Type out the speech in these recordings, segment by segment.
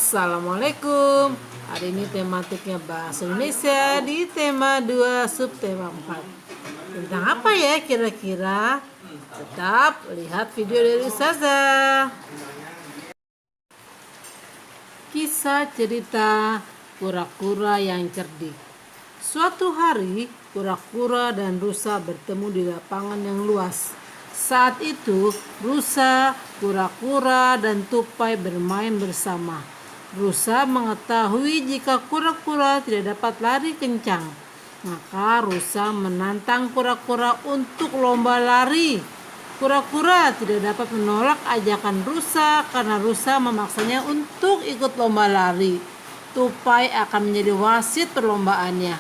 Assalamualaikum. Hari ini tematiknya bahasa Indonesia di tema 2 subtema 4. Tentang apa ya kira-kira? Tetap lihat video dari Ustazah. Kisah cerita kura-kura yang cerdik. Suatu hari, kura-kura dan rusa bertemu di lapangan yang luas. Saat itu, rusa, kura-kura, dan tupai bermain bersama. Rusa mengetahui jika kura-kura tidak dapat lari kencang. Maka rusa menantang kura-kura untuk lomba lari. Kura-kura tidak dapat menolak ajakan rusa karena rusa memaksanya untuk ikut lomba lari. Tupai akan menjadi wasit perlombaannya.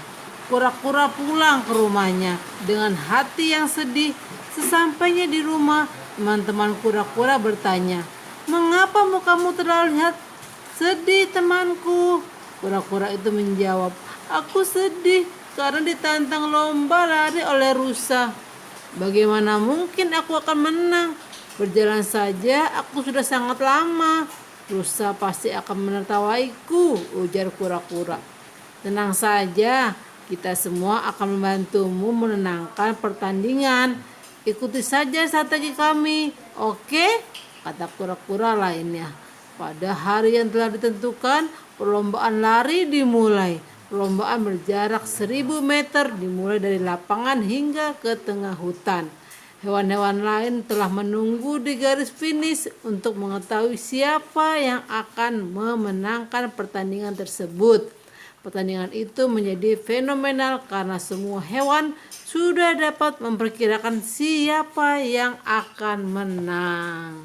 Kura-kura pulang ke rumahnya dengan hati yang sedih. Sesampainya di rumah, teman-teman kura-kura bertanya, "Mengapa mukamu terlihat sedih, temanku?" Kura-kura itu menjawab, "Aku sedih karena ditantang lomba lari oleh rusa. Bagaimana mungkin aku akan menang? Berjalan saja aku sudah sangat lama. Rusa pasti akan menertawaiku," ujar kura-kura. "Tenang saja, kita semua akan membantumu menenangkan pertandingan. Ikuti saja strategi kami, oke?" kata kura-kura lainnya. Pada hari yang telah ditentukan, perlombaan lari dimulai. Perlombaan berjarak 1000 meter dimulai dari lapangan hingga ke tengah hutan. Hewan-hewan lain telah menunggu di garis finish untuk mengetahui siapa yang akan memenangkan pertandingan tersebut. Pertandingan itu menjadi fenomenal karena semua hewan sudah dapat memperkirakan siapa yang akan menang.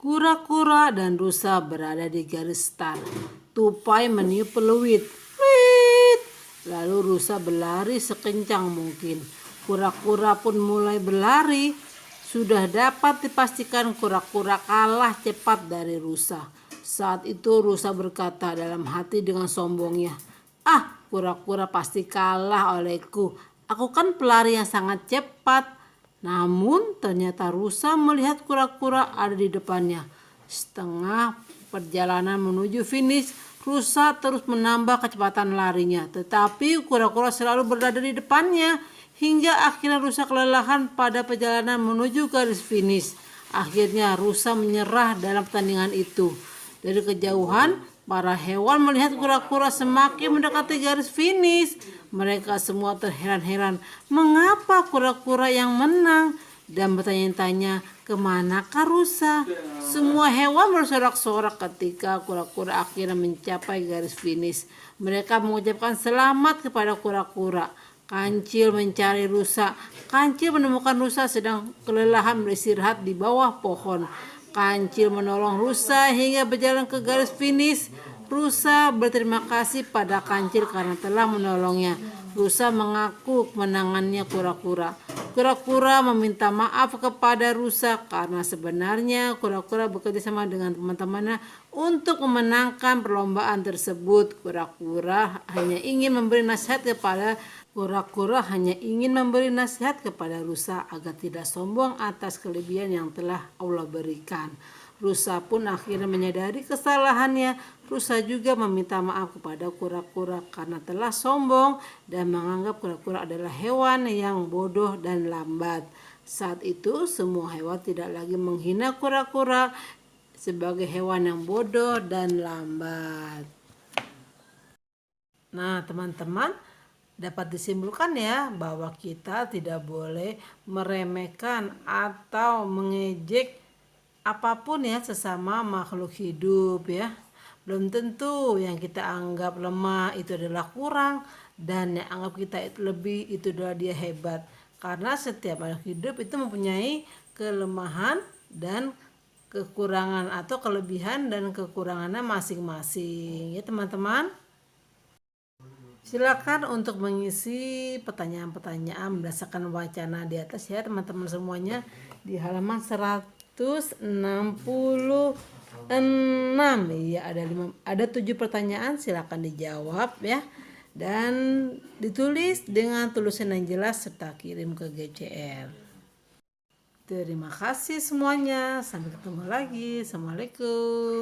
Kura-kura dan rusa berada di garis start. Tupai meniup peluit. Wit! Lalu rusa berlari sekencang mungkin. Kura-kura pun mulai berlari. Sudah dapat dipastikan kura-kura kalah cepat dari rusa. Saat itu rusa berkata dalam hati dengan sombongnya, "Ah, kura-kura pasti kalah olehku. Aku kan pelari yang sangat cepat." Namun ternyata rusa melihat kura-kura ada di depannya. Setengah perjalanan menuju finish, rusa terus menambah kecepatan larinya. Tetapi kura-kura selalu berada di depannya. Hingga akhirnya rusa kelelahan pada perjalanan menuju garis finish. Akhirnya rusa menyerah dalam pertandingan itu. Dari kejauhan, para hewan melihat kura-kura semakin mendekati garis finish. Mereka semua terheran-heran mengapa kura-kura yang menang dan bertanya-tanya kemanakah rusa. Semua hewan bersorak-sorak ketika kura-kura akhirnya mencapai garis finish. Mereka mengucapkan selamat kepada kura-kura. Kancil mencari rusa. Kancil menemukan rusa sedang kelelahan beristirahat di bawah pohon. Kancil menolong rusa hingga berjalan ke garis finish. Rusa berterima kasih pada Kancil karena telah menolongnya. Rusa mengaku kemenangannya kura-kura. Kura-kura meminta maaf kepada rusa karena sebenarnya kura-kura bekerja sama dengan teman-temannya untuk memenangkan perlombaan tersebut. Kura-kura hanya ingin memberi nasihat kepada rusa agar tidak sombong atas kelebihan yang telah Allah berikan. Rusa pun akhirnya menyadari kesalahannya. Rusa juga meminta maaf kepada kura-kura karena telah sombong dan menganggap kura-kura adalah hewan yang bodoh dan lambat. Saat itu semua hewan tidak lagi menghina kura-kura sebagai hewan yang bodoh dan lambat. Nah, teman-teman, dapat disimpulkan ya bahwa kita tidak boleh meremehkan atau mengejek apapun ya sesama makhluk hidup ya. Belum tentu yang kita anggap lemah itu adalah kurang dan yang anggap kita itu lebih itu adalah dia hebat. Karena setiap makhluk hidup itu mempunyai kelemahan dan kekurangan atau kelebihan dan kekurangannya masing-masing ya teman-teman. Silakan untuk mengisi pertanyaan-pertanyaan berdasarkan wacana di atas ya teman-teman semuanya di halaman 166 ya, ada 7 pertanyaan, silakan dijawab ya dan ditulis dengan tulisan yang jelas serta kirim ke GCR. Terima kasih semuanya, sampai ketemu lagi. Assalamualaikum.